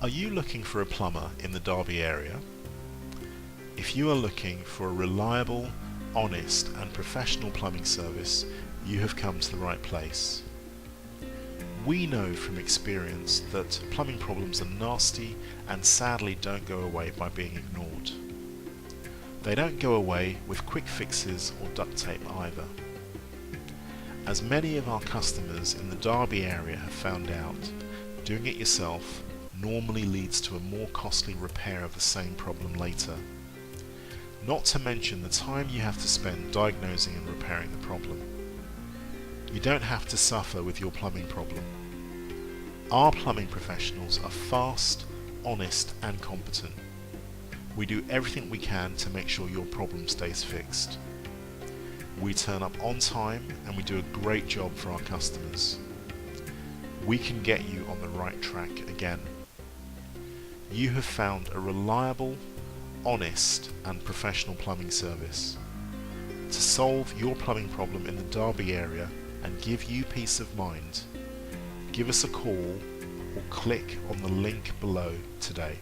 Are you looking for a plumber in the Derby area? If you are looking for a reliable, honest and professional plumbing service, you have come to the right place. We know from experience that plumbing problems are nasty and sadly don't go away by being ignored. They don't go away with quick fixes or duct tape either. As many of our customers in the Derby area have found out, doing it yourself normally leads to a more costly repair of the same problem later. Not to mention the time you have to spend diagnosing and repairing the problem. You don't have to suffer with your plumbing problem. Our plumbing professionals are fast, honest and competent. We do everything we can to make sure your problem stays fixed. We turn up on time and we do a great job for our customers. We can get you on the right track again. You have found a reliable, honest and professional plumbing service. To solve your plumbing problem in the Derby area and give you peace of mind, give us a call or click on the link below today.